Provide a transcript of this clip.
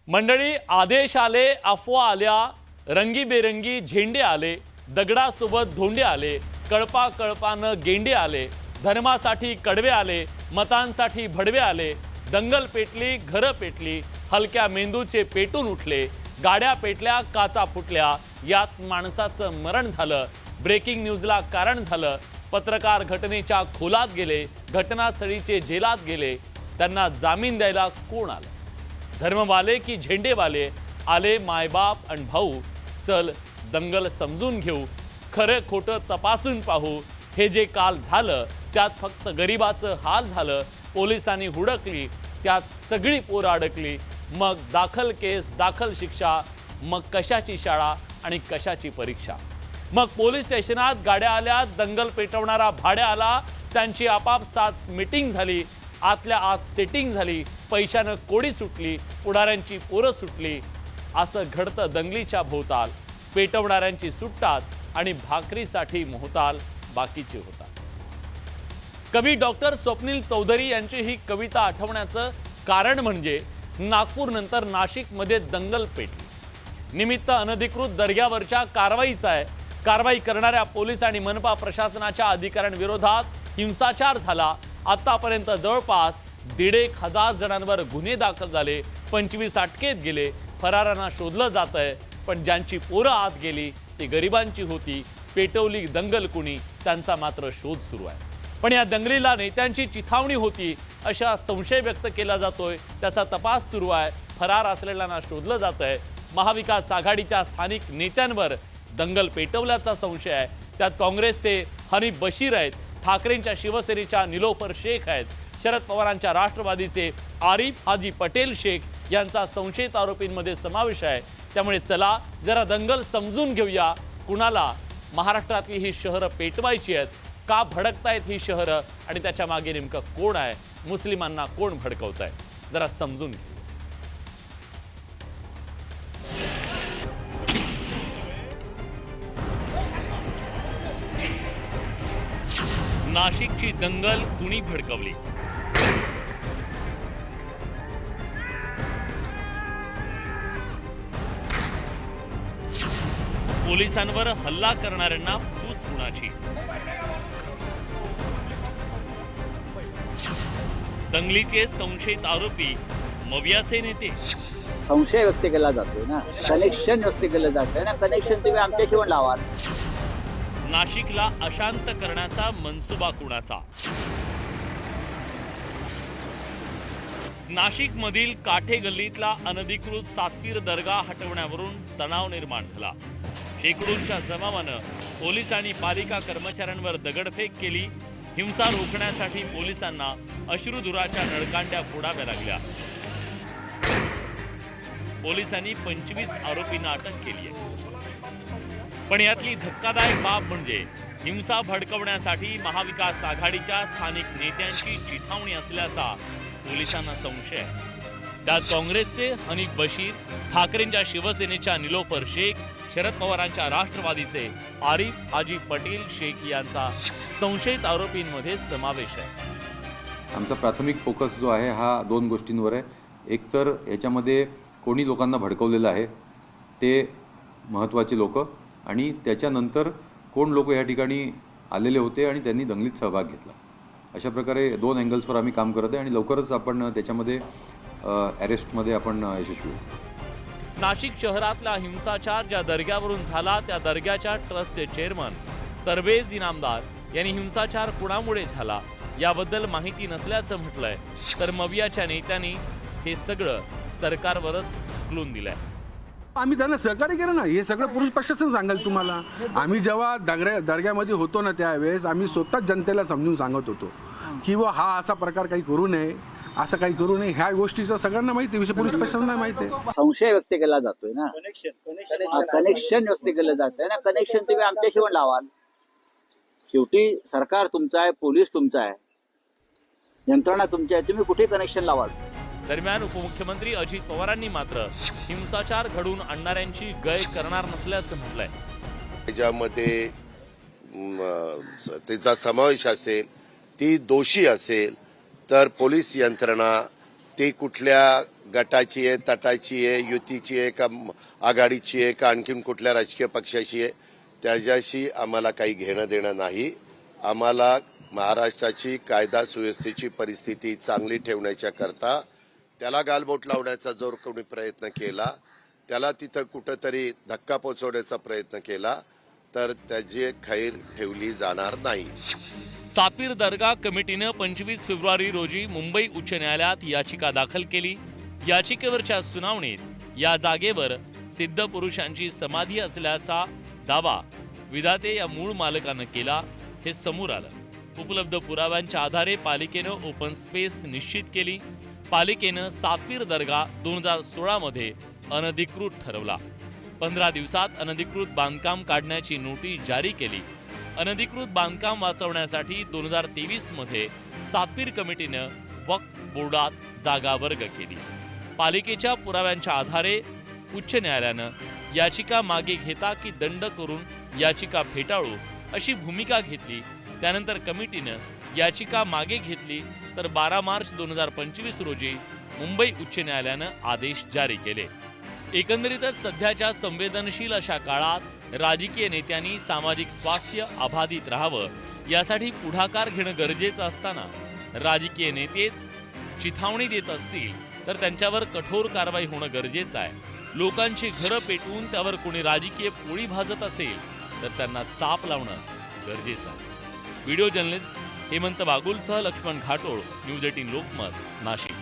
मंडळी, आदेश आले, अफवा आल्या, रंगीबेरंगी झेंडे आले, दगडासोबत धोंडे आले, कळपानं गेंडे आले, धर्मासाठी कडवे आले, मतांसाठी भडवे आले, दंगल पेटली, घरं पेटली, हलक्या मेंदूचे पेटून उठले, गाड्या पेटल्या, काचा फुटल्या, यात माणसाचं मरण झालं, ब्रेकिंग न्यूजला कारण झालं, पत्रकार घटनेच्या खोलात गेले, घटनास्थळीचे जेलात गेले, त्यांना जामीन द्यायला कोण आलं? धर्मवाले की झेंडेवाले आले? मायबाप आणि भाऊ, चल दंगल समजून घेऊ, खरं खोटं तपासून पाहू. हे जे काल झालं त्यात फक्त गरिबाचं हाल झालं, पोलिसांनी हुडकली, त्यात सगळी पोरं अडकली, मग दाखल केस, दाखल शिक्षा, मग कशाची शाळा आणि कशाची परीक्षा. मग पोलीस स्टेशनात गाड्या आल्या, दंगल पेटवणारा भाड्या आला, त्यांची आपापसात मीटिंग झाली, आतल्या आत सेटिंग झाली, पैशानं कोडी सुटली, पुढाऱ्यांची पोरं सुटली. असं घडतं दंगलीच्या भोवताल. पेटवणाऱ्यांची सुटतात आणि भाकरीसाठी मोहताल बाकीचे होतात. कवी डॉक्टर स्वप्नील चौधरी यांची ही कविता आठवण्याचं कारण म्हणजे नागपूरनंतर नाशिकमध्ये दंगल पेटली. निमित्त अनधिकृत दर्ग्यावरच्या कारवाईचा आहे. कारवाई करणाऱ्या पोलीस आणि मनपा प्रशासनाच्या अधिकाऱ्यांविरोधात हिंसाचार झाला. आतापर्यंत जवळपास 1,500 जणांवर गुन्हे दाखल झाले, 25 अटकेत गेले. फरारांना शोधलं जात आहे, पण ज्यांची पोरं आत गेली ती गरिबांची होती. पेटवली दंगल कुणी, त्यांचा मात्र शोध सुरू आहे. पण या दंगलीला नेत्यांची चिथावणी होती असा संशय व्यक्त केला जातोय. त्याचा तपास सुरू आहे. फरार असलेल्यांना शोधलं जात आहे. महाविकास आघाडीच्या स्थानिक नेत्यांवर दंगल पेटवल्याचा संशय आहे. त्यात काँग्रेसचे हनीफ बशीर आहेत, ठाकरेंच्या शिवसेनेच्या निलोफर शेख आहेत, शरद पवारांच्या राष्ट्रवादीचे आरिफ हाजी पटेल शेख यांचा संशयित आरोपींमध्ये समावेश आहे. त्यामुळे चला जरा दंगल समजून घेऊया. कुणाला महाराष्ट्रातली ही शहरं पेटवायची आहेत, का भडकतायत ही शहरं, आणि त्याच्या मागे नेमकं कोण आहे, मुस्लिमांना कोण भडकवत आहे, जरा समजून घेऊ. नाशिकची दंगल कुणी भडकवली? पोलिसांवर हल्ला करणाऱ्यांना फूस कुणाची? दंगलीचे संशयित आरोपी मवियाचे नेते. संशय व्यक्त केला जातोय ना, कनेक्शन व्यक्त केलं जातंय ना. कनेक्शन तुम्ही आमच्याशी पण लावाल. नाशिकला अशांत करण्याचा मनसुबा कुणाचा? नाशिक मधील काठे गल्लीतला अनधिकृत सातपीर दर्गा हटवण्यावरून तणाव निर्माण झाला. शेकडोंच्या जमावानं पोलीस आणि पालिका कर्मचाऱ्यांवर दगडफेक केली. हिंसा रोखण्यासाठी पोलिसांना अश्रुधुराच्या नळकांड्या फोडाव्या लागल्या. पोलिसांनी 25 आरोपींना अटक केली आहे. पण यातली धक्कादायक बाब म्हणजे हिंसा भडकवण्यासाठी महाविकास आघाडीच्या स्थानिक नेत्यांची चिथावणी असल्याचा पोलिसांना संशय आहे. त्यात काँग्रेसचे हनीफ बशीर, ठाकरेंच्या शिवसेनेच्या निलोफर शेख, शरद पवारांच्या राष्ट्रवादीचे आरिफ हाजी पटेल शेख यांचा संशयित आरोपींमध्ये समावेश आहे. आमचा प्राथमिक फोकस जो आहे हा 2 गोष्टींवर आहे. एक तर याच्यामध्ये कोणी लोकांना भडकवलेलं आहे ते महत्त्वाचे लोक, आणि त्याच्यानंतर कोण लोक या ठिकाणी आलेले होते आणि त्यांनी दंगलीत सहभाग घेतला. अशा प्रकारे 2 अँगल्सवर आम्ही काम करत आहे आणि लवकरच आपण त्याच्यामध्ये अरेस्टमध्ये आपण यशस्वी होऊ. नाशिक शहरातला हिंसाचार ज्या दर्ग्यावरून झाला त्या दर्ग्याच्या ट्रस्टचे चेअरमन तरवेज इनामदार यांनी हिंसाचार कुणामुळे झाला याबद्दल माहिती नसल्याचं म्हटलंय. तर मवियाच्या नेत्यांनी हे सगळं सरकारवरच ढकलून दिलंय. आम्ही त्यांना सहकार्य केलं ना. हे सगळं पोलीस प्रशासन सांगेल तुम्हाला. आम्ही जेव्हा दर्ग्यामध्ये होतो ना त्यावेळेस आम्ही स्वतःच जनतेला समजून सांगत होतो की हा असा प्रकार काही करू नये, असं काही करू नये. ह्या गोष्टीचं सगळ्यांना माहिती आहे, पोलीस प्रशासनाला माहिती आहे. संशय व्यक्त केला जातोय ना, कनेक्शन व्यक्त केलं जातंय ना. कनेक्शन तुम्ही आमच्याशी पण लावाल. शेवटी सरकार तुमचं आहे, पोलीस तुमचा आहे, यंत्रणा तुमची आहे, तुम्ही कुठे कनेक्शन लावाल. दरम्यान उपमुख्यमंत्री अजित पवारांनी मात्र हिंसाचार घडवून आणणाऱ्यांची गय करणार नसल्याचं म्हटलंय. त्याच्यामध्ये त्याचा समावेश असेल, ती दोषी असेल तर पोलीस यंत्रणा ती कुठल्या गटाची आहे, तटाची आहे, युतीची आहे का आघाडीची आहे का आणखीन कुठल्या राजकीय पक्षाची आहे, त्याच्याशी आम्हाला काही घेणं देणं नाही. आम्हाला महाराष्ट्राची कायदा सुव्यवस्थेची परिस्थिती चांगली ठेवण्याच्या करता त्याला गालबोट लावण्याचा जर कोणी प्रयत्न केला, त्याला तिथं कुठंतरी धक्का पोचवण्याचा प्रयत्न केला तर त्याची खैर ठेवली जाणार नाही. सातपीर दर्गा कमिटीनं 25 फेब्रुवारी रोजी मुंबई उच्च न्यायालयात याचिका दाखल केली. याचिकेवरच्या सुनावणीत या जागेवर सिद्ध पुरुषांची समाधी असल्याचा दावा विधाते या मूळ मालकानं केला हे समोर आलं. उपलब्ध पुराव्यांच्या आधारे पालिकेनं ओपन स्पेस निश्चित केली. पालिकेनं सातपीर दर्गा 2016 मध्ये अनधिकृत ठरवला. 15 दिवसात अनधिकृत बांधकाम काढण्याची नोटीस जारी केली. अनधिकृत बांधकाम वाचवण्यासाठी 2023 मध्ये सातपीर कमिटीनं वक्फ बोर्डात जागा वर्ग केली. पालिकेच्या पुराव्यांच्या आधारे उच्च न्यायालयानं याचिका मागे घेता की दंड करून याचिका फेटाळू अशी भूमिका घेतली. त्यानंतर कमिटीनं याचिका मागे घेतली तर 12 मार्च 2025 रोजी मुंबई उच्च न्यायालयानं आदेश जारी केले. एकंदरीतच सध्याच्या संवेदनशील अशा काळात राजकीय नेत्यांनी सामाजिक स्वास्थ्य अबाधित राहावं यासाठी पुढाकार घेणं गरजेचं असताना राजकीय नेतेच चिथावणी देत असतील तर त्यांच्यावर कठोर कारवाई होणं गरजेचं आहे. लोकांची घरं पेटवून त्यावर कोणी राजकीय पोळी भाजत असेल तर त्यांना चाप लावणं गरजेचं आहे. व्हिडिओ जर्नलिस्ट हेमंत बागुलसह लक्ष्मण घाटोळ, न्यूज 18 लोकमत, नाशिक.